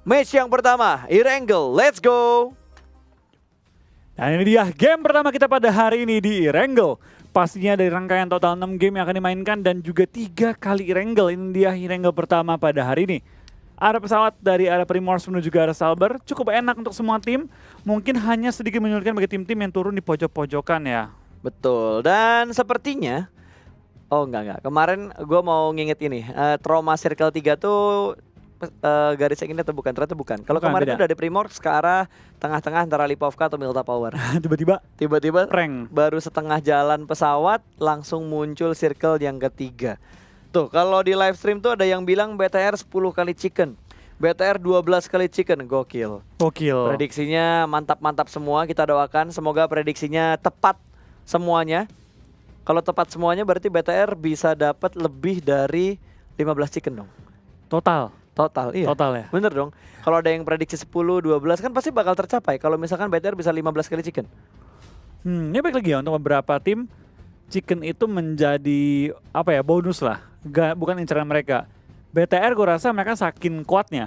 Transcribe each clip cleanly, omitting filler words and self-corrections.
Match yang pertama, Erangel, let's go! Dan ini dia game pertama kita pada hari ini di Erangel. Pastinya dari rangkaian total 6 game yang akan dimainkan dan juga 3 kali Erangel. Ini dia Erangel pertama pada hari ini. Ada pesawat dari arah Primors menuju ke arah Salber. Cukup enak untuk semua tim. Mungkin hanya sedikit menyulitkan bagi tim-tim yang turun di pojok-pojokan ya. Betul, dan sepertinya... Oh enggak, kemarin gue mau nginget ini, trauma Circle 3 tuh garis yang ini atau bukan? Ternyata bukan. Kalau Bukan, kemarin beda. itu dari Primors ke arah tengah-tengah antara Lipovka atau Milta Power. Tiba-tiba Tiba-tiba prank. baru setengah jalan pesawat langsung muncul circle yang ketiga. Tuh kalau di live stream tuh ada yang bilang BTR 10 kali chicken, BTR 12 kali chicken, gokil. Gokil. Prediksinya mantap-mantap semua, kita doakan semoga prediksinya tepat semuanya. Kalau tepat semuanya berarti BTR bisa dapat lebih dari 15 chicken dong. Total. Total, iya. Total ya. Bener dong. Kalau ada yang prediksi 10, 12 kan pasti bakal tercapai. Kalau misalkan BTR bisa 15 kali chicken. Ini baik lagi ya untuk beberapa tim. Chicken itu menjadi apa ya, bonus lah. Bukan incaran mereka. BTR gue rasa mereka saking kuatnya.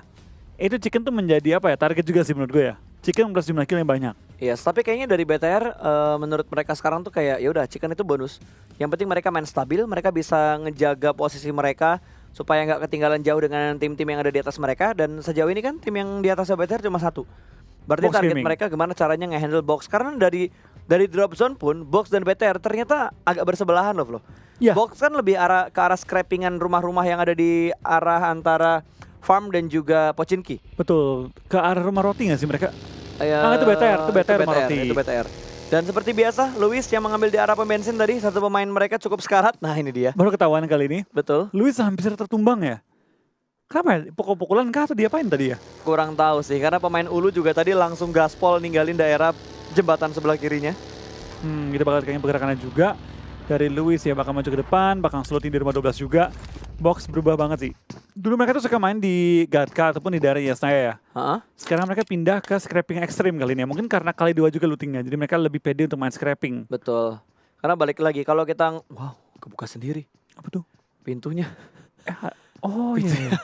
Itu chicken tuh menjadi apa ya, target juga sih menurut gue ya. Chicken plus jumlah kill yang banyak. Yes, tapi kayaknya dari BTR menurut mereka sekarang tuh kayak ya udah chicken itu bonus. Yang penting mereka main stabil, mereka bisa ngejaga posisi mereka supaya nggak ketinggalan jauh dengan tim-tim yang ada di atas mereka. Dan sejauh ini kan tim yang di atas BTR cuma satu. Berarti Box target gaming. mereka gimana caranya nge-handle box. Karena dari drop zone pun box dan BTR ternyata agak bersebelahan loh. Iya. Box kan lebih ke arah scrappingan rumah-rumah yang ada di arah antara farm dan juga Pochinki. Betul. Ke arah rumah roti nggak sih mereka? Itu BTR, itu BTR rumah roti. Itu BTR. Dan seperti biasa, Luis yang mengambil di arah pembensin tadi, satu pemain mereka cukup sekarat. Nah ini dia. Baru ketahuan kali ini. Betul. Luis hampir tertumbang ya. Kenapa ya? Pukul-pukulan kah atau diapain tadi ya? Kurang tahu sih, karena pemain Ulu juga tadi langsung gaspol ninggalin daerah jembatan sebelah kirinya. Kita bakal kayaknya pergerakannya juga. Dari Luis ya bakal maju ke depan, bakal slotin di rumah 12 juga. Box berubah banget sih. Dulu mereka tuh suka main di Gatka ataupun di daerah Yasnaya ya. Sekarang mereka pindah ke scrapping ekstrim kali ini ya. Mungkin karena kali 2 juga lootingnya. Jadi mereka lebih pede untuk main scrapping. Betul. Karena balik lagi, kalau kita... Wow, kebuka sendiri Apa tuh? pintunya. Oh iya.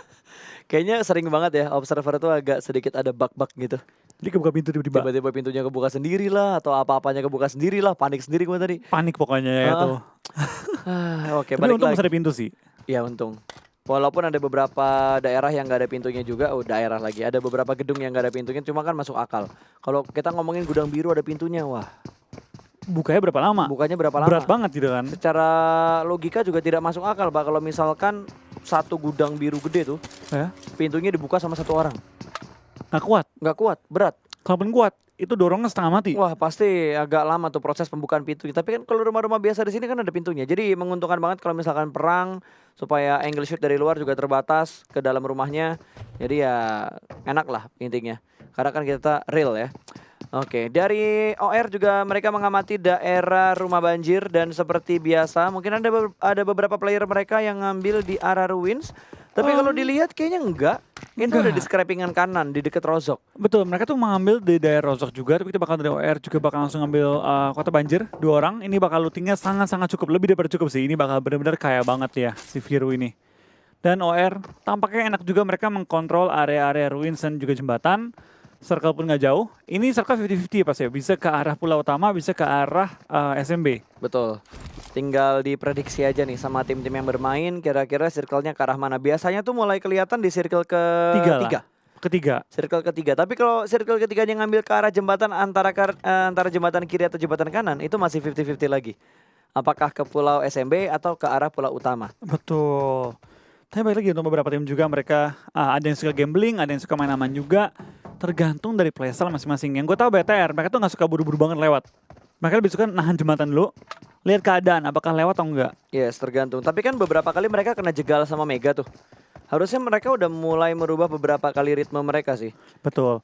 Kayaknya sering banget ya, observer tuh agak sedikit ada bug-bug gitu. Jadi kebuka pintu tiba-tiba. Tiba-tiba pintunya kebuka sendiri lah, atau apa-apanya kebuka sendiri lah, panik sendiri gue tadi. Panik pokoknya ya tuh. Oke, Tapi balik untung lagi. masih ada pintu sih. Ya untung. Walaupun ada beberapa daerah yang nggak ada pintunya juga, daerah lagi. Ada beberapa gedung yang nggak ada pintunya, cuma kan masuk akal. Kalau kita ngomongin gudang biru ada pintunya, wah. Bukanya berapa lama? Bukanya berapa lama? Berat banget gitu kan. Secara logika juga tidak masuk akal, Pak. Kalau misalkan satu gudang biru gede tuh, Ya. pintunya dibuka sama satu orang. Nggak kuat. Nggak kuat, berat. Kalaupun kuat, itu dorongnya setengah mati. Wah, pasti agak lama tuh proses pembukaan pintu. Tapi kan kalau rumah-rumah biasa di sini kan ada pintunya. Jadi menguntungkan banget kalau misalkan perang, supaya angle shoot dari luar juga terbatas ke dalam rumahnya. Jadi ya enak lah intinya. Karena kan kita real ya. Oke, dari OR juga mereka mengamati daerah rumah banjir dan seperti biasa mungkin ada beberapa player mereka yang ngambil di arah ruins. Tapi kalau dilihat kayaknya enggak. Itu Enggak. udah di scrappingan kanan di dekat Rozok. Betul, mereka tuh mengambil di daerah Rozok juga, tapi kita bakal dari OR juga bakal langsung ngambil kota banjir, 2 orang. Ini bakal lootingnya sangat-sangat cukup, lebih daripada cukup sih. Ini bakal benar-benar kaya banget ya si Viru ini. Dan OR tampaknya enak juga mereka mengkontrol area-area ruins dan juga jembatan. Circle pun nggak jauh. Ini circle 50-50 ya pas ya, bisa ke arah pulau utama, bisa ke arah SMB. Betul. Tinggal diprediksi aja nih sama tim-tim yang bermain kira-kira circle-nya ke arah mana. Biasanya tuh mulai kelihatan di circle Ketiga. Circle ketiga. Tapi kalau circle ketiganya ngambil ke arah jembatan antara jembatan kiri atau jembatan kanan itu masih 50-50 lagi. Apakah ke pulau SMB atau ke arah pulau utama? Betul. Tapi balik lagi untuk beberapa tim juga mereka ada yang suka gambling, ada yang suka main aman juga. Tergantung dari playstyle masing-masing. Yang gue tahu BTR, mereka tuh nggak suka buru-buru banget lewat. Mereka lebih suka nahan jembatan dulu, lihat keadaan apakah lewat atau enggak. Yes, tergantung. Tapi kan beberapa kali mereka kena jegal sama Mega tuh. Harusnya mereka udah mulai merubah beberapa kali ritme mereka sih. Betul.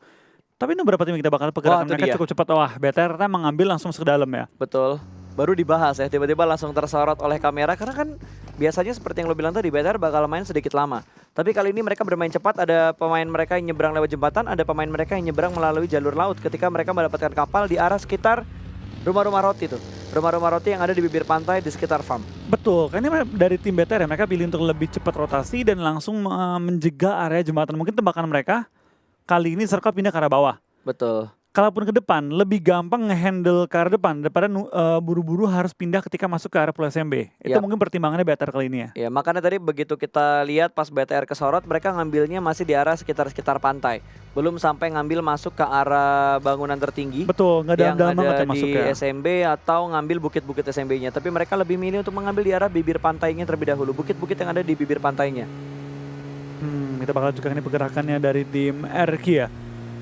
Tapi ini beberapa tim yang kita bakal pergerakan itu mereka dia. cukup cepat. Wah, BTR ternyata mengambil langsung masuk ke dalam ya. Betul. Baru dibahas ya, tiba-tiba langsung tersorot oleh kamera. Karena kan biasanya seperti yang lo bilang tadi, BTR bakal main sedikit lama. Tapi kali ini mereka bermain cepat, ada pemain mereka yang nyebrang lewat jembatan, ada pemain mereka yang nyebrang melalui jalur laut ketika mereka mendapatkan kapal di arah sekitar rumah-rumah roti tuh. Rumah-rumah roti yang ada di bibir pantai di sekitar farm. Betul, karena dari tim BTR ya, mereka pilih untuk lebih cepat rotasi dan langsung menjegal area jembatan. Mungkin tebakan mereka, kali ini Circle pindah ke arah bawah. Betul. Kalaupun ke depan, lebih gampang nge-handle ke arah depan daripada buru-buru harus pindah ketika masuk ke arah Pulau SMB. Itu Yap. mungkin pertimbangannya BTR kali ini ya. Ya makanya tadi begitu kita lihat pas BTR kesorot, mereka ngambilnya masih di arah sekitar pantai. Belum sampai ngambil masuk ke arah bangunan tertinggi. Betul, nggak yang dalam-dalam banget ada ya masuk di ya. SMB atau ngambil bukit-bukit SMB-nya. Tapi mereka lebih milih untuk mengambil di arah bibir pantainya terlebih dahulu. Bukit-bukit yang ada di bibir pantainya. Kita bakal juga ini pergerakannya dari tim RQ ya.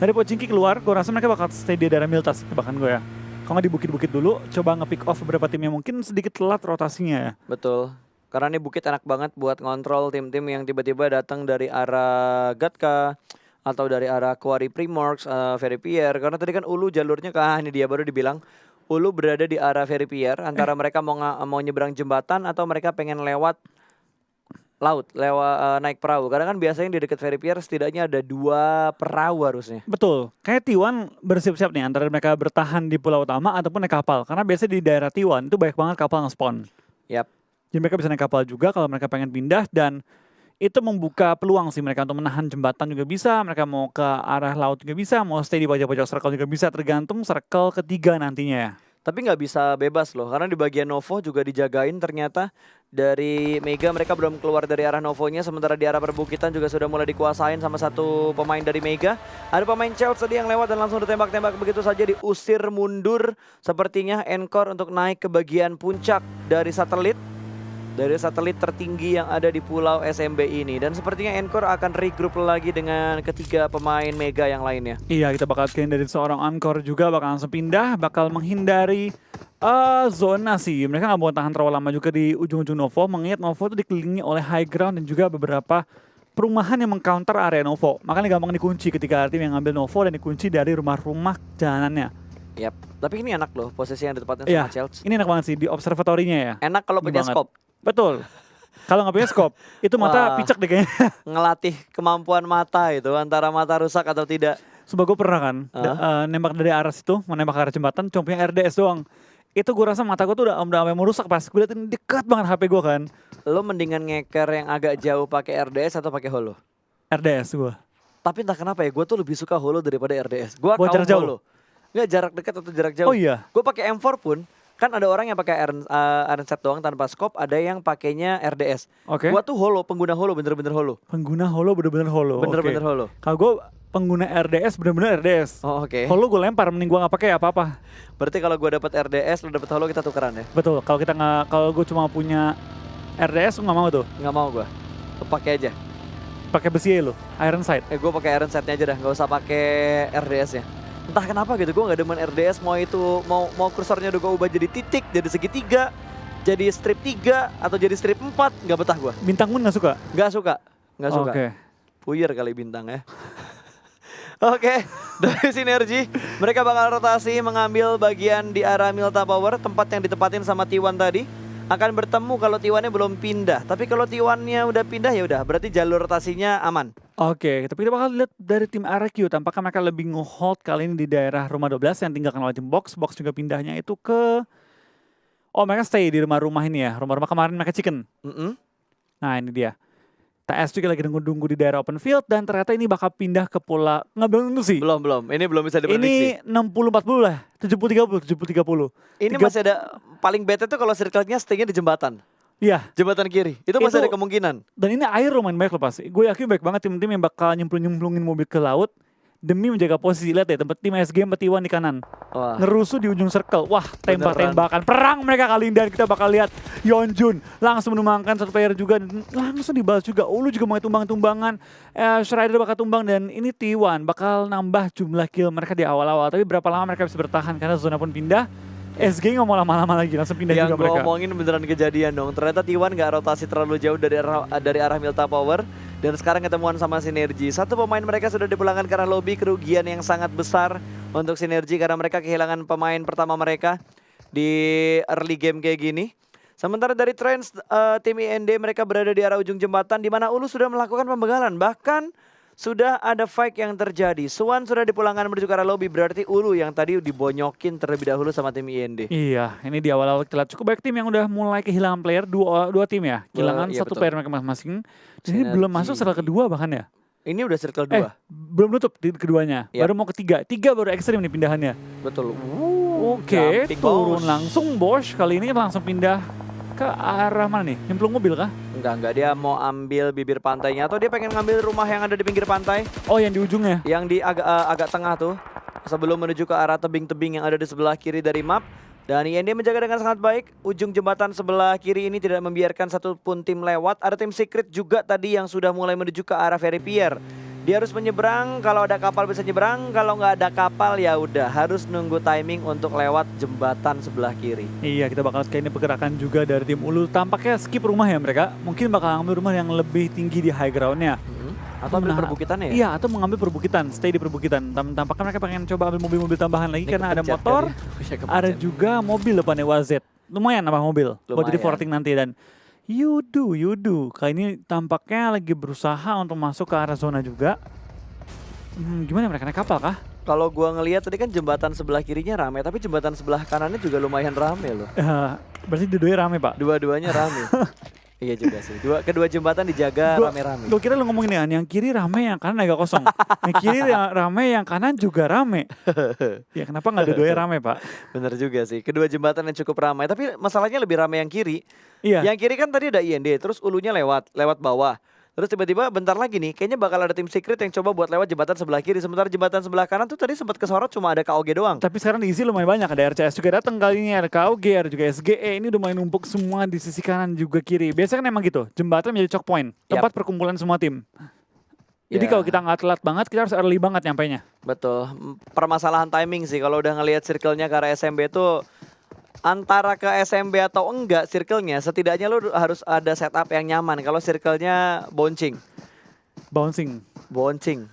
Dari Pochinki keluar, gue rasa mereka bakal stay di daerah Miltas bahkan gue ya. Kalau nggak di bukit-bukit dulu, coba nge-pick off beberapa tim yang mungkin sedikit telat rotasinya ya. Betul. Karena ini bukit enak banget buat ngontrol tim-tim yang tiba-tiba datang dari arah Gatka atau dari arah Quarry Primorsk, Veripierre. Karena tadi kan Ulu jalurnya ini dia baru dibilang Ulu berada di arah Veripierre antara mereka mau nyebrang jembatan atau mereka pengen lewat laut, lewat naik perahu. Karena kan biasanya di dekat Veripierre setidaknya ada 2 perahu harusnya. Betul, kayak T1 bersiap-siap nih antara mereka bertahan di pulau utama ataupun naik kapal. Karena biasanya di daerah T1 itu banyak banget kapal nge-spawn. Yap. Jadi mereka bisa naik kapal juga kalau mereka pengen pindah dan itu membuka peluang sih mereka untuk menahan jembatan juga bisa, mereka mau ke arah laut juga bisa, mau stay di pojok-pojok circle juga bisa, tergantung circle ketiga nantinya ya. Tapi nggak bisa bebas loh, karena di bagian Novo juga dijagain ternyata dari Mega. Mereka belum keluar dari arah Novonya, sementara di arah perbukitan juga sudah mulai dikuasain sama satu pemain dari Mega. Ada pemain Chelsea tadi yang lewat dan langsung ditembak-tembak begitu saja, diusir mundur. Sepertinya Encore untuk naik ke bagian puncak dari satelit tertinggi yang ada di pulau SMB ini. Dan sepertinya Encore akan regroup lagi dengan ketiga pemain Mega yang lainnya. Iya, kita bakal kirim dari seorang Encore juga, bakal langsung pindah, bakal menghindari zona sih. Mereka nggak mau tahan terlalu lama juga di ujung-ujung Novo, mengingat Novo itu dikelilingi oleh high ground dan juga beberapa perumahan yang mengcounter area Novo. Makanya gampang dikunci ketika tim yang ngambil Novo dan dikunci dari rumah-rumah jalanannya. Yap, tapi ini enak loh posisi yang ditempatin Iya, sama Chelsea. ini enak banget sih di observatorinya ya. Enak kalau punya Banget. scope. Betul. Kalau nggak punya scope, itu mata Wah. picek deh kayaknya. Ngelatih kemampuan mata itu antara mata rusak atau tidak. Sebab gue pernah kan, nembak dari arah situ, mau nembak ke arah jembatan, cuma punya RDS doang. Itu gue rasa mata gue tuh udah sampai mau rusak pas gue liatin dekat banget HP gue kan. Lo mendingan ngeker yang agak jauh pakai RDS atau pakai holo? RDS gue. Tapi entah kenapa ya, gue tuh lebih suka holo daripada RDS. Gue Buat jarak jauh? holo. Nggak jarak dekat atau jarak jauh. Oh iya. Gue pakai M4 pun, kan ada orang yang pakai iron set doang tanpa scope, ada yang pakainya RDS. Oke. Gue tuh holo, pengguna holo, bener-bener holo. Pengguna holo bener-bener holo. Bener-bener Oke. holo. Kalau gue pengguna RDS bener-bener RDS. Oh oke. Holo gue lempar, mending gue nggak pakai apa-apa. Berarti kalau gue dapet RDS, lo dapet holo, kita tukeran ya? Betul. Kalau kita nggak, kalau gue cuma punya RDS, gue nggak mau tuh. Nggak mau gue. Pakai aja. Pakai besi lo, iron sight. Gue pakai iron setnya aja dah, nggak usah pakai RDS-nya. Entah kenapa gitu, gue nggak demen RDS. Mau itu mau kursornya udah gue ubah jadi titik, jadi segitiga, jadi strip 3 atau jadi strip 4, nggak betah gue. Bintang pun nggak suka. Nggak suka. Oke. Puyer kali bintang ya. Oke, dari Sinergi mereka bakal rotasi mengambil bagian di arah Milta Power, tempat yang ditempatin sama T1 tadi. Akan bertemu kalau T1-nya belum pindah. Tapi kalau T1-nya udah pindah ya udah, berarti jalur rotasinya aman. Oke, tapi kita bakal lihat dari tim RQ, tampaknya mereka lebih nge-hold kali ini di daerah rumah 12 yang tinggalkan oleh tim Box. Box juga pindahnya itu ke... Oh, mereka stay di rumah-rumah ini ya, rumah-rumah kemarin mereka chicken. Nah, ini dia. TS juga lagi nunggu-nunggu di daerah open field dan ternyata ini bakal pindah ke pola... Nggak belum tentu sih. Belum. Ini belum bisa diprediksi. Ini 60-40 lah, 70-30, 70-30. Ini masih ada, paling bete tuh kalau circle-nya stay-nya di jembatan. Iya. Jembatan kiri, itu masih Itu- ada kemungkinan. Dan ini air lumayan baik loh pas. Gue yakin baik banget tim-tim yang bakal nyemplung-nyemplungin mobil ke laut demi menjaga posisi. Lihat ya, tempat tim SG sama T1 di kanan. Wah, Ngerusuh di ujung circle. Wah, tembak-tembakan. Perang mereka kali ini dan kita bakal lihat Yeonjun langsung menumbangkan satu player juga. Dan langsung dibalas juga. Ulu juga mau tumbang-tumbangan. Schreider bakal tumbang dan ini T1 bakal nambah jumlah kill mereka di awal-awal. Tapi berapa lama mereka bisa bertahan karena zona pun pindah. SG nggak mau lama-lama lagi, langsung pindah yang juga gue mereka. omongin beneran kejadian dong. Ternyata T1 gak rotasi terlalu jauh dari arah Milta Power. Dan sekarang ketemuan sama Sinergi. Satu pemain mereka sudah dipulangkan karena lobby, kerugian yang sangat besar untuk Sinergi. Karena mereka kehilangan pemain pertama mereka di early game kayak gini. Sementara dari Trends, tim IND mereka berada di arah ujung jembatan. Di mana Ulu sudah melakukan pembegalan. Bahkan sudah ada fight yang terjadi. Swan sudah dipulangkan menuju ke arah lobby. Berarti Ulu yang tadi dibonyokin terlebih dahulu sama tim IND. Iya, ini di awal-awal kita lihat cukup banyak tim yang udah mulai kehilangan player, dua tim ya. Kehilangan Iya, satu betul. player mereka masing-masing. Jadi Sinergi. belum masuk setelah kedua bahkan ya. Ini udah circle 2. Belum nutup di keduanya. Yap. Baru mau ketiga. Tiga baru ekstrim nih pindahannya. Betul. Oke, Jumping turun Bosch. langsung Bosch. Kali ini langsung pindah ke arah mana nih? Nyemplung mobil kah? Enggak, dia mau ambil bibir pantainya atau dia pengen ngambil rumah yang ada di pinggir pantai Oh, yang di ujungnya. yang di agak tengah tuh sebelum menuju ke arah tebing-tebing yang ada di sebelah kiri dari map. Dan IND menjaga dengan sangat baik. Ujung jembatan sebelah kiri ini tidak membiarkan satupun tim lewat. Ada tim secret juga tadi yang sudah mulai menuju ke arah ferry pier. Dia harus menyeberang, kalau ada kapal bisa nyeberang, kalau nggak ada kapal ya udah harus nunggu timing untuk lewat jembatan sebelah kiri. Iya, kita bakal kayak ini pergerakan juga dari tim Ulu. Tampaknya skip rumah ya mereka. Mungkin bakal ngambil rumah yang lebih tinggi di high ground-nya. Atau ambil perbukitannya ya? Iya, atau mengambil perbukitan, stay di perbukitan. Tampaknya mereka pengen coba ambil mobil-mobil tambahan lagi Ini karena ada kepencet motor, kali ya. Bisa kepencet. ada juga mobil depannya WZ. Lumayan apa mobil, buat jadi Lumayan. 14 nanti. Dan you do. Kali ini tampaknya lagi berusaha untuk masuk ke arah zona juga. Gimana mereka naik kapal kah? Kalau gua ngelihat tadi kan jembatan sebelah kirinya rame, tapi jembatan sebelah kanannya juga lumayan rame loh. Berarti dua-duanya rame, Pak. Dua-duanya rame. Iya juga sih. Kedua jembatan dijaga rame-rame. Gue kira lu ngomongin yang kiri rame, yang kanan agak kosong. Yang kiri yang rame, yang kanan juga rame. Ya kenapa nggak dua-duanya rame, Pak? Bener juga sih. Kedua jembatan yang cukup ramai, tapi masalahnya lebih ramai yang kiri. Iya. Yang kiri kan tadi ada IND, terus ulunya lewat bawah. Terus tiba-tiba bentar lagi nih, kayaknya bakal ada tim secret yang coba buat lewat jembatan sebelah kiri. Sementara jembatan sebelah kanan tuh tadi sempat kesorot cuma ada KOG doang. Tapi sekarang diisi lumayan banyak. Ada RCS juga datang kali ini, ada KOG, ada juga SGE. Ini udah mulai numpuk semua di sisi kanan juga kiri. Biasanya kan emang gitu, jembatan menjadi choke point, tempat perkumpulan semua tim. Jadi Ya. kalau kita nggak telat banget, kita harus early banget nyampainya. Betul. Permasalahan timing sih. Kalau udah ngelihat circle-nya ke arah SMB tuh antara ke SMB atau enggak circle-nya, setidaknya lu harus ada setup yang nyaman. Kalau circle-nya bouncing. Bouncing. Bouncing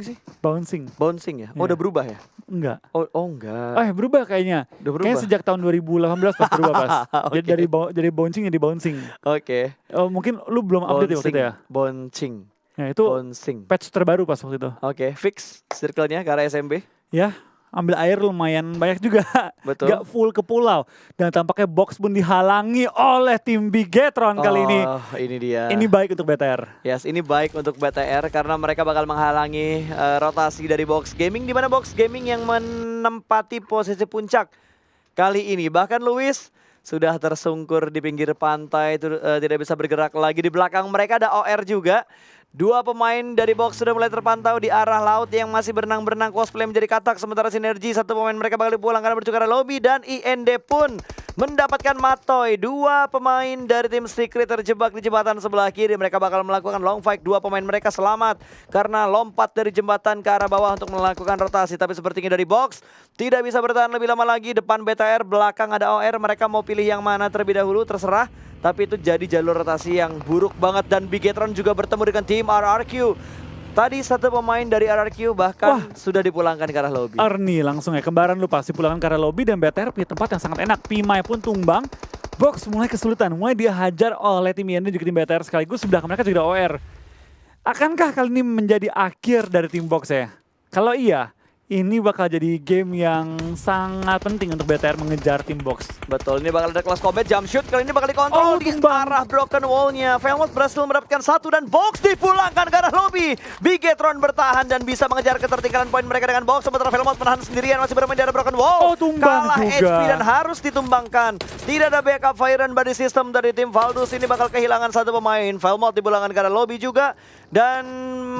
sih? Bouncing. Bouncing ya? Oh, Iya. udah berubah ya? Enggak. Oh enggak. Berubah kayaknya. Udah berubah. Kayaknya sejak tahun 2018 pas berubah pas. Oke. Jadi dari bouncing jadi bouncing. Oke. Oh, mungkin lu belum update ya waktu itu ya? Bouncing. Ya itu Bouncing. patch terbaru pas waktu itu. Oke, fix circle-nya ke arah SMB. Ya, ambil air lumayan banyak juga. Betul. Gak full ke pulau. Dan tampaknya box pun dihalangi oleh tim Bigetron kali ini. Oh, ini dia. Ini baik untuk BTR. Yes, ini baik untuk BTR karena mereka bakal menghalangi rotasi dari Box Gaming, di mana Box Gaming yang menempati posisi puncak kali ini. Bahkan Luis sudah tersungkur di pinggir pantai, tidak bisa bergerak lagi. Di belakang mereka ada OR juga. Dua pemain dari Box sudah mulai terpantau di arah laut yang masih berenang-berenang, cosplay menjadi katak. Sementara Sinergi, satu pemain mereka bakal dipulang karena menuju ke arah lobby. Dan IND pun mendapatkan matoy. Dua pemain dari tim Secret terjebak di jembatan sebelah kiri. Mereka bakal melakukan long fight. Dua pemain mereka selamat karena lompat dari jembatan ke arah bawah untuk melakukan rotasi. Tapi sepertinya dari Box tidak bisa bertahan lebih lama lagi. Depan BTR, belakang ada OR. Mereka mau pilih yang mana terlebih dahulu, terserah. Tapi itu jadi jalur rotasi yang buruk banget. Dan Bigetron juga bertemu dengan tim RRQ. Tadi satu pemain dari RRQ bahkan sudah dipulangkan ke arah lobby. Arni langsung ya, kembaran lu pasti pulangan ke arah lobby. Dan BTR punya tempat yang sangat enak. Pimai pun tumbang. Box mulai kesulitan, mulai dihajar oleh tim IND juga tim BTR sekaligus. Sebelah mereka juga ada OR. Akankah kali ini menjadi akhir dari tim Box ya? Kalau iya, ini bakal jadi game yang sangat penting untuk BTR mengejar tim Box. Betul, ini bakal ada kelas combat, jump shoot. Kali ini bakal dikontrol di tumbang. arah broken wall-nya. Velmot berhasil mendapatkan satu dan Box dipulangkan ke arah lobby. Bigetron bertahan dan bisa mengejar ketertinggalan poin mereka dengan Box. Sementara Velmot menahan sendirian, masih bermain di arah broken wall. Tumbang Kalah juga. HP dan harus ditumbangkan. Tidak ada backup fire and body system dari tim Valdus. Ini bakal kehilangan satu pemain. Velmot dipulangkan ke arah lobby juga. Dan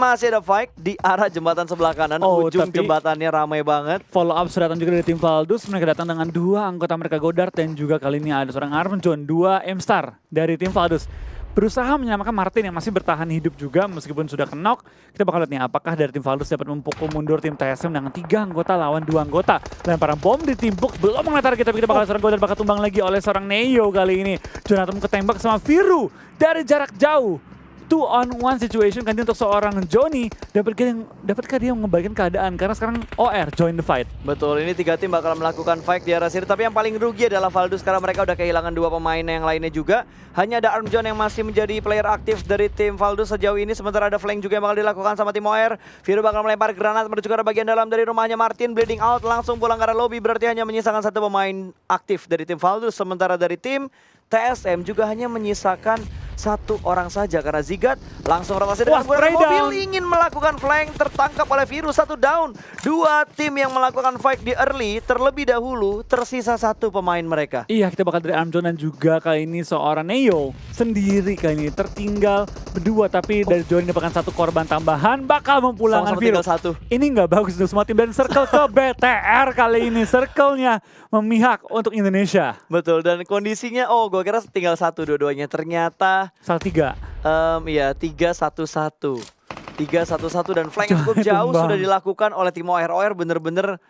masih ada fight di arah jembatan sebelah kanan. Ujung tapi jembatannya ramai banget. follow up sudah datang juga dari tim Valdus. Mereka datang dengan dua anggota mereka, Godard, dan juga kali ini ada seorang Arm John, dua M-Star dari tim Valdus. Berusaha menyelamatkan Martin yang masih bertahan hidup juga meskipun sudah kenok. Kita bakal lihat nih apakah dari tim Valdus dapat memukul mundur tim TSM dengan 3 anggota lawan 2 anggota. Lemparan bom ditimpuk, belum mengenai target, tapi kita bakal seorang Godard bakal tumbang lagi oleh seorang Neo kali ini. Jonathan ketembak sama Viru dari jarak jauh. 2-on-1 situation kan untuk seorang Johnny. Dapatkah dia mengembalikan keadaan? Karena sekarang OR join the fight. Betul, ini 3 tim bakal melakukan fight di arah sini. Tapi yang paling rugi adalah Valdus karena mereka udah kehilangan 2 pemain yang lainnya juga. Hanya ada Arm John yang masih menjadi player aktif dari tim Valdus sejauh ini. Sementara ada flank juga yang bakal dilakukan sama tim OR. Viru bakal melempar granat menuju ke arah bagian dalam dari rumahnya Martin. Bleeding out langsung pulang ke arah lobby. Berarti hanya menyisakan 1 pemain aktif dari tim Valdus. Sementara dari tim TSM juga hanya menyisakan satu orang saja karena Zigat langsung rotasi dengan Wah, spray mobil down. ingin melakukan flank, tertangkap oleh Virus, satu down. Dua tim yang melakukan fight di early terlebih dahulu, tersisa satu pemain mereka. Iya, kita bakal dari Armjon dan juga kali ini seorang Neo sendiri kali ini tertinggal berdua, tapi dari Johnny dapatkan satu korban tambahan bakal memulangkan Sama-sama tinggal Virus. satu. Ini nggak bagus untuk semua tim dan circle ke BTR kali ini. Circle-nya memihak untuk Indonesia. Betul, dan kondisinya, gue kira tinggal satu dua-duanya. Ternyata, Salah 3. ya 3-1-1. 3-1-1 dan flank yang cukup Jangan jauh tumbang. sudah dilakukan oleh tim OR bener-bener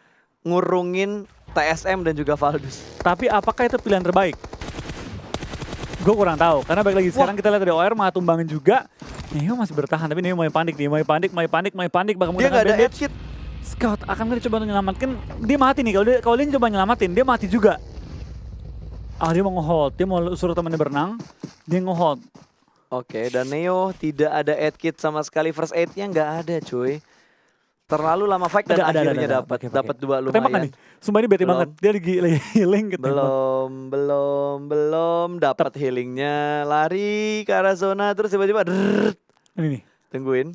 ngurungin TSM dan juga Valdus. Tapi apakah itu pilihan terbaik? Gue kurang tahu, karena balik lagi sekarang kita lihat dari OR malah tumbangin juga. Neo masih bertahan, tapi Neo mulai panik nih, mulai panik, bakal Dia menggunakan nggak ada bandage. headshot. Scout akan coba untuk menyelamatkan, dia mati nih. Kalau dia coba nyelamatin, dia mati juga. Dia mau nge-hold, dia mau suruh temannya berenang, dia nge-hold. Oke, dan Neo tidak ada aid kit sama sekali, first aid-nya nggak ada cuy. Terlalu lama fight dan akhirnya dapat Pakai. dua Tembak kan lumayan. nih? Sumpah ini bete Belum. banget, dia lagi healing ketembak. Belum dapat healingnya, lari ke arah zona terus tiba-tiba Ini nih. tungguin.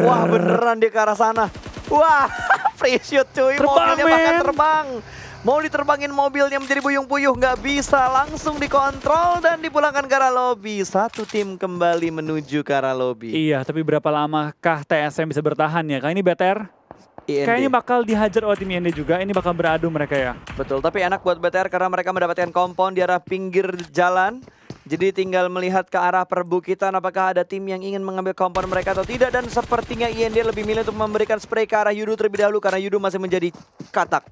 Wah beneran dia ke arah sana. Wah free shoot cuy, Terbang, mobilnya bahkan men. terbang. Mau diterbangin mobilnya menjadi buyung-puyuh, nggak bisa, langsung dikontrol dan dipulangkan ke arah lobby. Satu tim kembali menuju ke arah lobby. Iya, tapi berapa lamakah TSM bisa bertahan ya? Kali ini BTR IND. kayaknya bakal dihajar oleh tim IND juga. Ini bakal beradu mereka ya. Betul, tapi enak buat BTR karena mereka mendapatkan kompon di arah pinggir jalan. Jadi tinggal melihat ke arah perbukitan apakah ada tim yang ingin mengambil kompon mereka atau tidak. Dan sepertinya IND lebih milih untuk memberikan spray ke arah Yudu terlebih dahulu karena Yudu masih menjadi katak.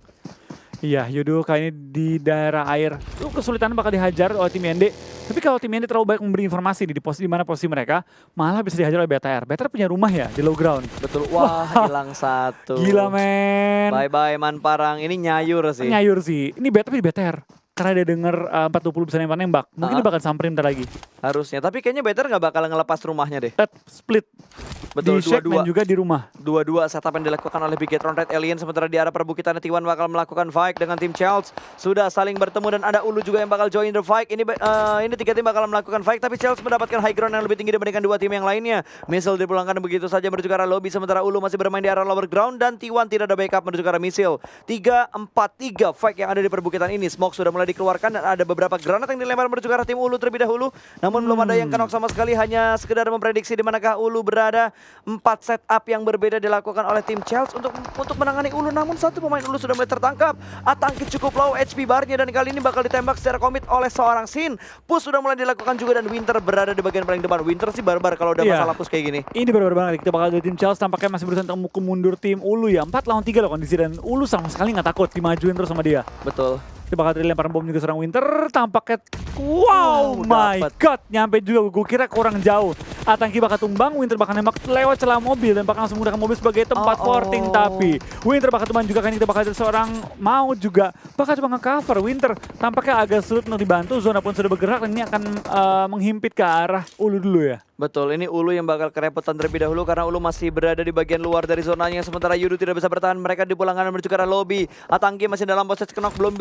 Iya, Yudo kali ini di daerah air. Itu kesulitan bakal dihajar oleh tim IND. Tapi kalau tim IND terlalu banyak memberi informasi di mana posisi mereka, malah bisa dihajar oleh BTR. BTR punya rumah ya di low ground. Betul, wah hilang satu. Gila men. Bye-bye Man Parang, ini nyayur sih. Nyayur sih. Ini BTR. Karena dia denger 420 bisa nembak. Mungkin dia bakal samperin ntar lagi. Harusnya, tapi kayaknya BTR nggak bakal ngelepas rumahnya deh. Split. Betul, Di shake dan dua-dua. juga di rumah. Dua-dua setup yang dilakukan oleh Bigetron Red Alien. Sementara di arah perbukitan T1 bakal melakukan fight dengan tim Chels. Sudah saling bertemu dan ada Ulu juga yang bakal join the fight. Ini tiga tim bakal melakukan fight. Tapi Chels mendapatkan high ground yang lebih tinggi dibandingkan dua tim yang lainnya. Missile dipulangkan begitu saja menuju ke arah lobby. Sementara Ulu masih bermain di arah lower ground. Dan T1 tidak ada backup menuju ke arah missile. 3-4-3 fight yang ada di perbukitan ini. Smoke sudah mulai dikeluarkan dan ada beberapa granat yang dilempar menuju ke arah tim Ulu terlebih dahulu. Namun belum ada yang knock sama sekali. Hanya sekedar memprediksi di manakah Ulu berada. 4 setup yang berbeda dilakukan oleh tim Chels untuk menangani Ulu. Namun satu pemain Ulu sudah mulai tertangkap. Atangkit cukup low HP barnya dan kali ini bakal ditembak secara komit oleh seorang Sin. Push sudah mulai dilakukan juga dan Winter berada di bagian paling depan. Winter sih barbar kalau udah masalah push kayak gini. Ini barbar banget. Kita bakal dari tim Chelsea tampaknya masih berusaha untuk mundur tim Ulu ya. 4 lawan 3 loh kondisi dan Ulu sama sekali nggak takut dimajuin terus sama dia. Betul. Kita bakal dilempar bom juga serang Winter. Tampaknya wow my dapet. god. Nyampe juga. Gue kira kurang jauh. Atangki bakal tumbang. Winter bakal nembak lewat celah mobil. Dan bakal langsung menggunakan mobil sebagai tempat porting. Tapi Winter bakal tumbang juga. Kan kita bakal ada seorang mau juga. Bakal coba nge-cover. Winter tampaknya agak sulit untuk dibantu. Zona pun sudah bergerak. Dan ini akan menghimpit ke arah Ulu dulu ya. Betul, ini Ulu yang bakal kerepotan terlebih dahulu karena Ulu masih berada di bagian luar dari zonanya. Sementara Yudu tidak bisa bertahan, mereka dipulangkan menuju ke arah lobby. Atangki masih dalam posisi knock, belum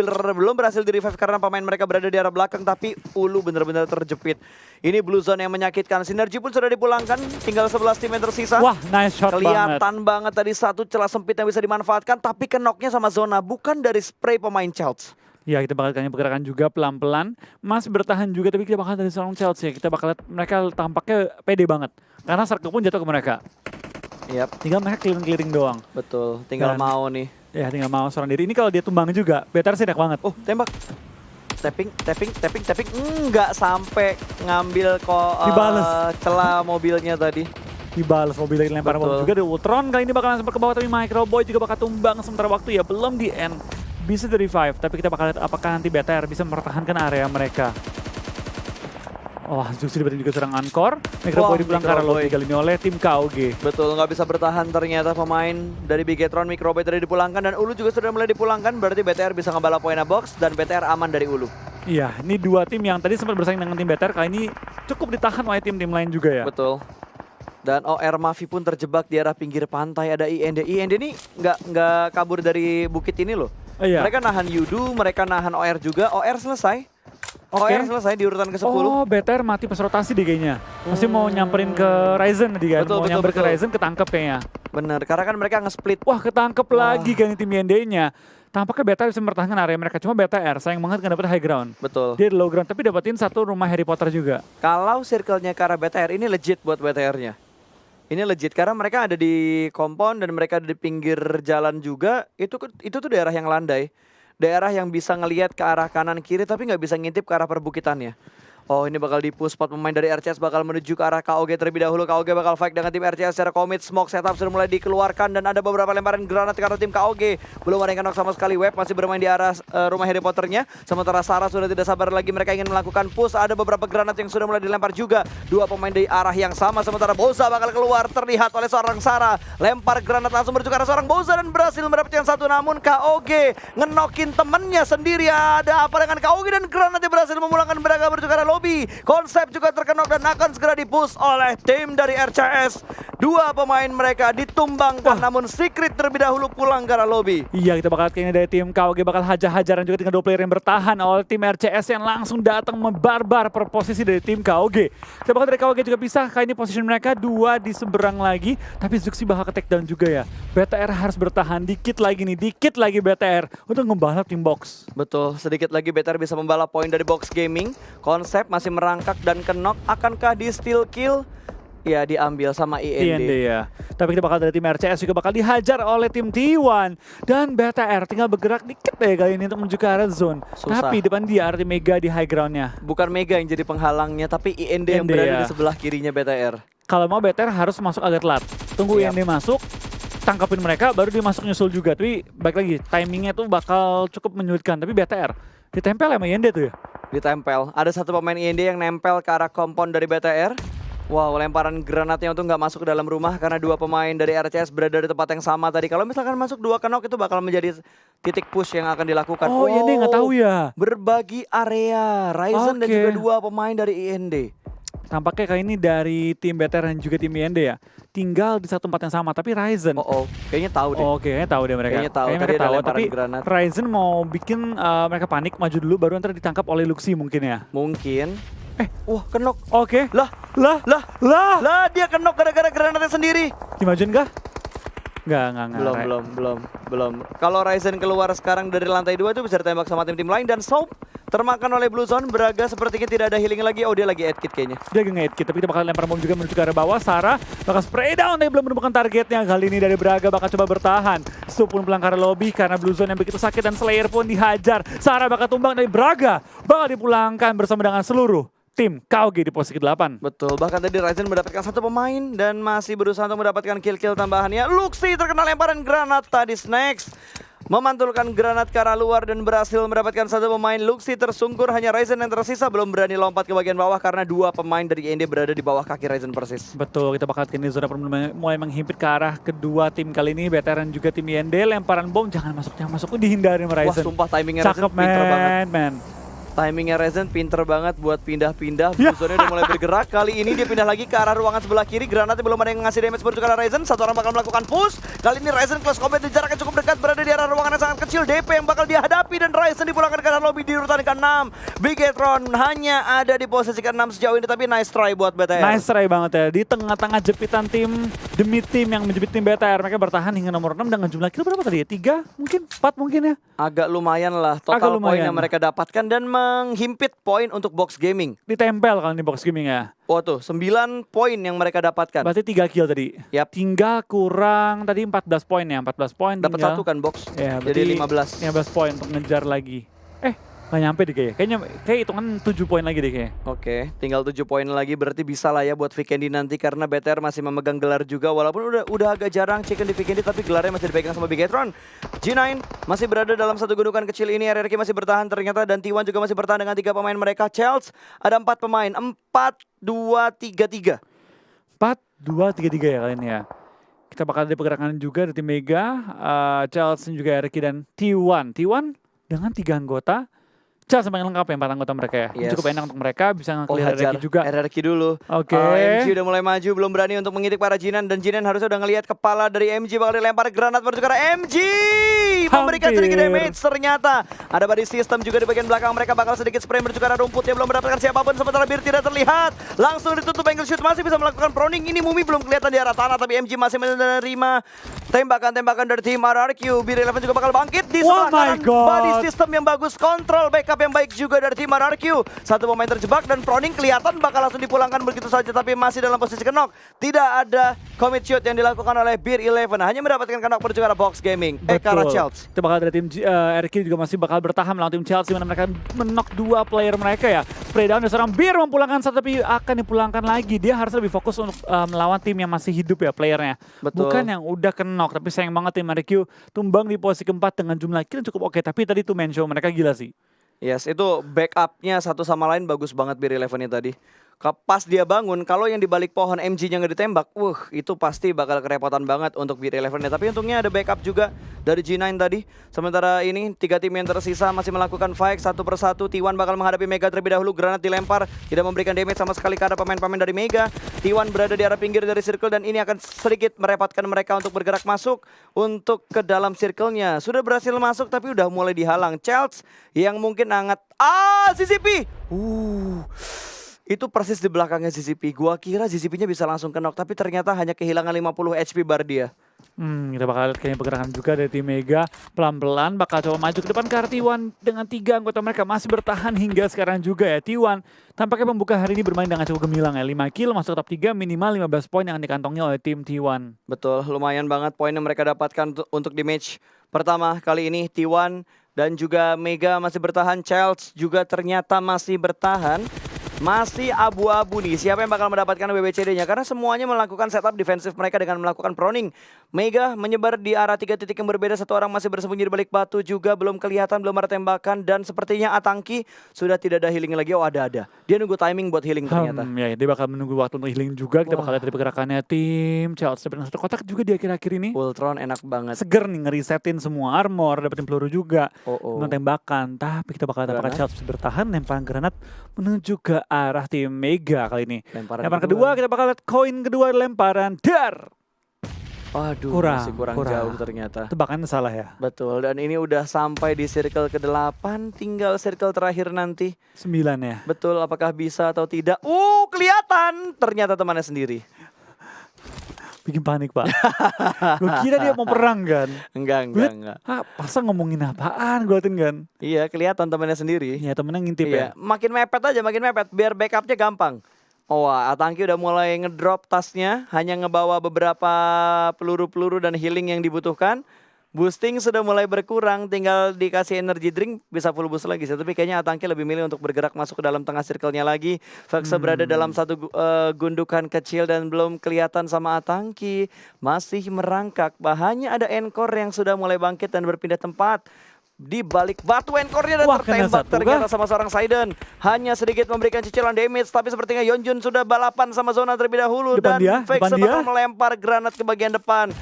berhasil di revive karena pemain mereka berada di arah belakang. Tapi Ulu benar-benar terjepit. Ini blue zone yang menyakitkan. Sinergi pun sudah dipulangkan, tinggal 11 tim yang tersisa. Wah nice shot banget. Kelihatan banget tadi satu celah sempit yang bisa dimanfaatkan. Tapi kenoknya sama zona, bukan dari spray pemain Chelsea. Ya kita bakal tanya pergerakan juga pelan-pelan. Masih bertahan juga tapi kita bakal dari seorang Chelsea. Kita bakal lihat mereka tampaknya pede banget. Karena circle pun jatuh ke mereka. Yap, Tinggal mereka keliling-keliling doang. betul. Tinggal Dan- mau nih. Ya tinggal mau seorang diri. Ini kalau dia tumbang juga, better sih enak banget. Oh, tembak. Tapping. Nggak sampai ngambil kok Dibales. celah mobilnya tadi. Dibalas mobilnya dilempar bom Betul. juga. The Ultron kali ini bakal langsung ke bawah tapi Microboy juga bakal tumbang sementara waktu ya belum di end. Bisa di revive tapi kita bakal lihat apakah nanti BTR bisa mempertahankan area mereka. Oh, justru diberikan juga serang Ankor. Microboy Wah, dipulang ke arah Microboy. lobby kali ini oleh tim KOG. Betul, nggak bisa bertahan ternyata pemain dari Bigetron. Microboy tadi dipulangkan dan Ulu juga sudah mulai dipulangkan. Berarti BTR bisa ngebalap poinnya box dan BTR aman dari Ulu. Iya, ini dua tim yang tadi sempat bersaing dengan tim BTR kali ini cukup ditahan oleh tim-tim lain juga ya. Betul. Dan OR Mavi pun terjebak di arah pinggir pantai. Ada IND. IND ini nggak kabur dari bukit ini loh. Iya. Mereka nahan Yudu, mereka nahan OR juga. OR selesai. OR selesai di urutan ke-10. Oh, BTR mati pas rotasi deh kayaknya. Pasti mau nyamperin ke Ryzen tadi kan. Mau nyamper ke Ryzen ketangkep kayaknya. Bener, karena kan mereka nge-split. Wah, ketangkep lagi kan tim YND-nya. Tampaknya BTR bisa mempertahankan area mereka. Cuma BTR sayang banget nggak dapet high ground. Betul. Dia di low ground, tapi dapetin satu rumah Harry Potter juga. Kalau circle-nya ke arah BTR, ini legit buat BTR-nya. Ini legit karena mereka ada di kompon dan mereka ada di pinggir jalan juga. Itu tuh daerah yang landai. Daerah yang bisa ngelihat ke arah kanan kiri tapi nggak bisa ngintip ke arah perbukitannya. Oh, ini bakal di-push, 4 pemain dari RCS bakal menuju ke arah KOG terlebih dahulu. KOG bakal fight dengan tim RCS secara komit. Smoke setup sudah mulai dikeluarkan dan ada beberapa lemparan granat ke arah tim KOG. Belum ada yang knock sama sekali. Web masih bermain di arah rumah Harry Potternya. Sementara Sarah sudah tidak sabar lagi, mereka ingin melakukan push. Ada beberapa granat yang sudah mulai dilempar juga. Dua pemain dari arah yang sama. Sementara Boza bakal keluar, terlihat oleh seorang Sarah. Lempar granat langsung menuju ke arah seorang Boza dan berhasil mendapatkan satu. Namun KOG ngenokin temennya sendiri. Ada apa dengan KOG dan granatnya berhasil memulangkan Braga menuju ke arah lobby. Konsep juga terkenok dan akan segera dipush oleh tim dari RCS. Dua pemain mereka ditumbangkan, namun Secret terlebih dahulu pulang ke arah lobby. Iya, kita bakal kayaknya dari tim KOG bakal hajar-hajaran juga tinggal 2 player yang bertahan oleh tim RCS yang langsung datang membarbar per posisi dari tim KOG. Kita bakal dari KOG juga bisa, kayak ini posisi mereka 2 di seberang lagi, tapi Zuxi bakal ke take down juga ya. BTR harus bertahan dikit lagi BTR untuk ngebalap tim box. Betul, sedikit lagi BTR bisa membalap poin dari Box Gaming. Konsep masih merangkak dan kenok, akankah di steal kill? Ya, diambil sama IND. Ya. Tapi kita bakal dari tim RCS juga bakal dihajar oleh tim T1. Dan BTR tinggal bergerak dikit deh kali ini untuk menuju ke arah zone. Susah. Tapi depan dia ada Mega di high groundnya. Bukan Mega yang jadi penghalangnya, tapi IND yang berada di sebelah kirinya BTR. Kalau mau BTR harus masuk agak telat. Tunggu IND masuk, tangkapin mereka, baru dia masuk nyusul juga. Tapi baik lagi, timingnya tuh bakal cukup menyulitkan. Tapi BTR ditempel sama IND tuh ya? Ditempel. Ada satu pemain IND yang nempel ke arah kompon dari BTR. Wow, lemparan granatnya untuk nggak masuk ke dalam rumah karena dua pemain dari RCS berada di tempat yang sama tadi. Kalau misalkan masuk 2 knock itu bakal menjadi titik push yang akan dilakukan. Oh, IND nggak tahu ya? Berbagi area. Ryzen dan juga 2 pemain dari IND. Tampaknya kali ini dari tim BTR dan juga tim IND ya. Tinggal di satu tempat yang sama, tapi Ryzen. Kayaknya tahu deh. Oh, kayaknya tahu deh mereka. Kayaknya tahu. Kayaknya mereka tahu, tapi granat. Ryzen mau bikin mereka panik, maju dulu, baru nanti ditangkap oleh Luxi mungkin ya. Mungkin. Wah, kenok. Oke. Lah, dia kenok gara-gara granatnya sendiri. Dimajuin kah? Enggak. Belum. Kalau Ryzen keluar sekarang dari lantai 2 itu bisa ditembak sama tim-tim lain dan Soap termakan oleh Blue Zone. Braga sepertinya tidak ada healing lagi. Oh, dia lagi head kit kayaknya. Dia lagi nge-head kit, tapi kita bakal lempar bom juga menuju ke arah bawah. Sarah bakal spray down, tapi belum menemukan targetnya. Kali ini dari Braga bakal coba bertahan. Su pun pulang ke arah lobby karena Blue Zone yang begitu sakit dan Slayer pun dihajar. Sarah bakal tumbang dari Braga. Bakal dipulangkan bersama dengan seluruh tim KOG di posisi ke-8. Betul, bahkan tadi Ryzen mendapatkan satu pemain dan masih berusaha untuk mendapatkan kill-kill tambahannya. Luxi terkena lemparan granat tadi. Snacks memantulkan granat ke arah luar dan berhasil mendapatkan satu pemain. Luxi tersungkur, hanya Ryzen yang tersisa belum berani lompat ke bagian bawah karena 2 pemain dari IND berada di bawah kaki Ryzen persis. Betul, kita bakal kini zona mulai menghimpit ke arah kedua tim kali ini, BTR dan juga tim IND. Lemparan bom jangan masuk dihindari sama Ryzen. Wah, sumpah timingnya Ryzen pinter banget. Timingnya Ryzen pinter banget buat pindah-pindah. Blue Zone udah mulai bergerak. Kali ini dia pindah lagi ke arah ruangan sebelah kiri. Granatnya belum ada yang ngasih damage menuju ke arah Ryzen. Satu orang bakal melakukan push. Kali ini Ryzen close combat di jarak yang cukup dekat, berada di arah ruangan yang sangat kecil. DP yang bakal dihadapi dan Ryzen dipulangkan ke arah lobby di urutan ke-6. Bigetron hanya ada di posisi ke-6 sejauh ini, tapi nice try buat BTR. Nice try banget ya. Di tengah-tengah jepitan tim demi tim yang menjepit tim BTR, mereka bertahan hingga nomor 6 dengan jumlah kill berapa tadi ya? 3 mungkin? 4 mungkin ya? Agak lumayan lah total poin yang mereka dapatkan dan menghimpit poin untuk Box Gaming. Ditempel kalau di Box Gaming ya. Oh tuh, 9 poin yang mereka dapatkan. Berarti 3 kill tadi. Yap. Tinggal kurang tadi 14 poin ya. 14 poin dapat tinggal. 1 kan Box. Ya, jadi 15. 15 poin untuk ngejar lagi. Nggak nyampe deh kayaknya. Kayak hitungan 7 poin lagi deh kayaknya. Oke, tinggal 7 poin lagi, berarti bisa lah ya buat Vikendi nanti karena BTR masih memegang gelar juga walaupun udah agak jarang chicken di Vikendi, tapi gelarnya masih dipegang sama Bigetron. G9 masih berada dalam satu gundukan kecil ini. RRQ masih bertahan ternyata dan T1 juga masih bertahan dengan 3 pemain mereka. Chels ada 4 pemain, 4-2-3-3. 4-2-3-3 ya kali ini ya. Kita bakal ada pergerakan juga dari tim Mega, Chels dan juga RRQ dan T1. T1 dengan 3 anggota. Chels semuanya lengkap ya 4 anggota mereka ya. Yes. Cukup enak untuk mereka bisa nge-clear RRQ juga. RRQ dulu. Oke. MG udah mulai maju, belum berani untuk mengitik para Jinan dan Jinan harusnya udah ngelihat kepala dari MG bakal dilempar granat menuju ke arah MG. masih memberikan sedikit Hampir. damage. Ternyata ada body system juga di bagian belakang mereka, bakal sedikit spray menuju ke arah rumput yang belum mendapatkan siapapun, sementara Bir tidak terlihat. Langsung ditutup angle shoot, masih bisa melakukan proning. Ini Mumi belum kelihatan di arah tanah, tapi MG masih menerima tembakan-tembakan dari tim RRQ. Bir 11 juga bakal bangkit di Oh sebelah my kanan. God. Body system yang bagus, kontrol backup yang baik juga dari tim RRQ. Satu pemain terjebak dan proning kelihatan bakal langsung dipulangkan begitu saja, tapi masih dalam posisi knock. Tidak ada commit shoot yang dilakukan oleh Bir 11, hanya mendapatkan knock menuju ke arah Box Gaming. Ke arah Chelsea. Itu bakal dari tim RQ juga masih bakal bertahan melawan tim Chelsea, mana mereka menok 2 player mereka ya. Spray down dan seorang Bir memulangkan satu, tapi akan dipulangkan lagi. Dia harus lebih fokus untuk melawan tim yang masih hidup ya playernya. Betul. Bukan yang udah kenok, tapi sayang banget tim RQ tumbang di posisi keempat dengan jumlah kill cukup oke. Tapi tadi tuh main show mereka gila sih. Yes, itu backupnya satu sama lain bagus banget Bir 11 ini tadi. Pas dia bangun, kalau yang di balik pohon MG-nya nggak ditembak, itu pasti bakal kerepotan banget untuk Bir 11-nya. Tapi untungnya ada backup juga dari G9 tadi. Sementara ini 3 tim yang tersisa masih melakukan fight satu persatu. T1 bakal menghadapi Mega terlebih dahulu. Granat dilempar, tidak memberikan damage sama sekali ke arah pemain-pemain dari Mega. T1 berada di arah pinggir dari circle dan ini akan sedikit merepotkan mereka untuk bergerak masuk untuk ke dalam circle-nya. Sudah berhasil masuk tapi udah mulai dihalang. Chelsea yang mungkin hangat. CCP! Itu persis di belakangnya CCP. Gua kira CCP-nya bisa langsung knock, tapi ternyata hanya kehilangan 50 HP bar dia. Kita bakal lihat kayaknya pergerakan juga dari tim Mega. Pelan-pelan bakal coba maju ke depan ke arah T1 dengan 3 anggota mereka masih bertahan hingga sekarang juga ya. T1 tampaknya pembuka hari ini bermain dengan cukup gemilang ya. 5 kill masuk top 3, minimal 15 poin yang akan dikantongi oleh tim T1. Betul, lumayan banget poin yang mereka dapatkan untuk di match pertama kali ini. T1 dan juga Mega masih bertahan. Chelsea juga ternyata masih bertahan. Masih abu-abu nih, siapa yang bakal mendapatkan WBCD-nya? Karena semuanya melakukan setup defensif mereka dengan melakukan proning. Mega menyebar di arah 3 titik yang berbeda, satu orang masih bersembunyi di balik batu juga, belum kelihatan, belum ada tembakan. Dan sepertinya Atangki sudah tidak ada healing lagi, ada. Dia nunggu timing buat healing ternyata. Ya, dia bakal menunggu waktu untuk healing juga. Kita bakal lihat dari pergerakannya tim Chelsea. Dengan satu kotak juga di akhir-akhir ini. Ultron enak banget. Seger nih ngerisetin semua armor, dapetin peluru juga. Oh. Tembakan. Tapi kita bakal lihat apakah Chelsea bertahan, lemparan granat menuju ke arah tim Mega kali ini. Lemparan kedua kita bakal lihat koin kedua lemparan dar. Waduh, masih kurang jauh ternyata. Tebakannya salah ya. Betul, dan ini udah sampai di circle ke-8, tinggal circle terakhir nanti. 9 ya. Betul, apakah bisa atau tidak? Kelihatan, ternyata temannya sendiri. Bikin panik pak. Gue kira dia mau perang kan. Enggak. Pasang ngomongin apaan gue liatin kan. Iya, kelihatan temannya sendiri. Iya, temennya ngintip Iya, ya. makin mepet aja, biar backupnya gampang. Atangki udah mulai ngedrop tasnya, hanya ngebawa beberapa peluru-peluru dan healing yang dibutuhkan. Boosting sudah mulai berkurang, tinggal dikasih energy drink bisa full boost lagi. Tapi kayaknya Atangki lebih milih untuk bergerak masuk ke dalam tengah circle-nya lagi. Vexa berada dalam satu gundukan kecil dan belum kelihatan sama Atangki. Masih merangkak, hanya ada Encore yang sudah mulai bangkit dan berpindah tempat. Di balik batu Encore-nya dan tertembak ternyata sama seorang Saiden. Hanya sedikit memberikan cicilan damage, tapi sepertinya Yeonjun sudah balapan sama zona terlebih dahulu. Dan Vexa bakal melempar granat ke bagian depan.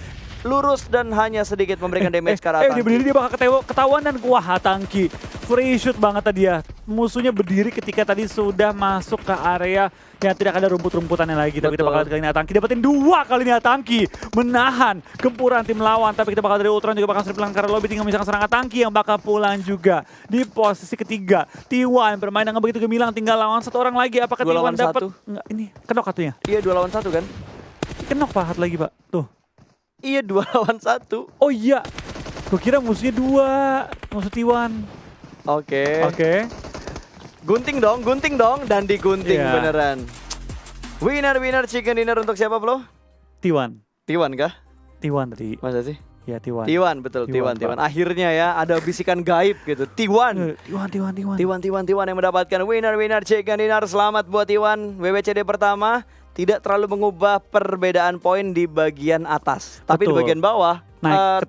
Lurus dan hanya sedikit memberikan damage ke arah Atangki. Dia berdiri, dia bakal ketahuan dan Atangki free shoot banget tadi ya. Musuhnya berdiri ketika tadi sudah masuk ke area yang tidak ada rumput-rumputannya lagi. Tapi kita bakal kali ini Atangki dapetin 2 kali ini Atangki menahan gempuran tim lawan. Tapi kita bakal dari Ultron juga bakal serpilan ke arah lobby, tinggal misalkan serang Atangki yang bakal pulang juga di posisi ketiga. T1 bermain dengan begitu gemilang, tinggal lawan satu orang lagi. Apakah T1 dapat? Enggak, ini kenok katanya. Iya, 2 lawan 1 kan? Kenok Pak lagi Pak. Tuh. Iya, 2 lawan 1. Oh iya. Gue kira musuhnya 2. Musuh T1. Oke. Gunting dong dan digunting beneran. Winner chicken dinner untuk siapa, Bro? T1 kah? T1 tadi. Masa sih? Ya T1. T1 betul, T1. Akhirnya ya ada bisikan gaib gitu. T1 yang mendapatkan winner chicken dinner. Selamat buat T1. WWCD pertama tidak terlalu mengubah perbedaan poin di bagian atas. Tapi di bagian bawah, naik ke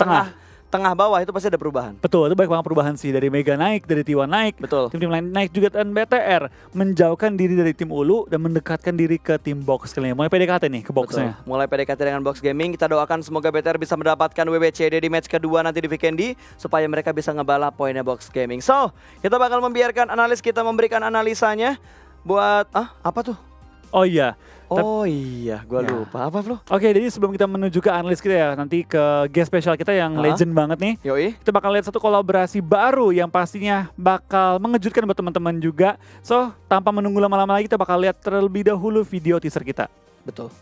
tengah bawah itu pasti ada perubahan. Betul, itu banyak banget perubahan sih. Dari Mega naik, dari T1 naik, betul. Tim-tim lain naik juga, dan BTR menjauhkan diri dari tim Ulu dan mendekatkan diri ke tim Box kali ini. Mulai PDKT nih ke boxnya. Mulai PDKT dengan Box Gaming. Kita doakan semoga BTR bisa mendapatkan WWCD di match kedua nanti di Vikendi supaya mereka bisa ngebalap poinnya Box Gaming. So, kita bakal membiarkan analis kita memberikan analisanya buat apa tuh? Oh iya, Oh iya, gua Ya. lupa. Apa Flo? Oke, jadi sebelum kita menuju ke analis kita ya, nanti ke guest spesial kita yang legend banget nih. Yoi. Kita bakal lihat satu kolaborasi baru yang pastinya bakal mengejutkan buat teman-teman juga. So, tanpa menunggu lama-lama lagi, kita bakal lihat terlebih dahulu video teaser kita. Betul.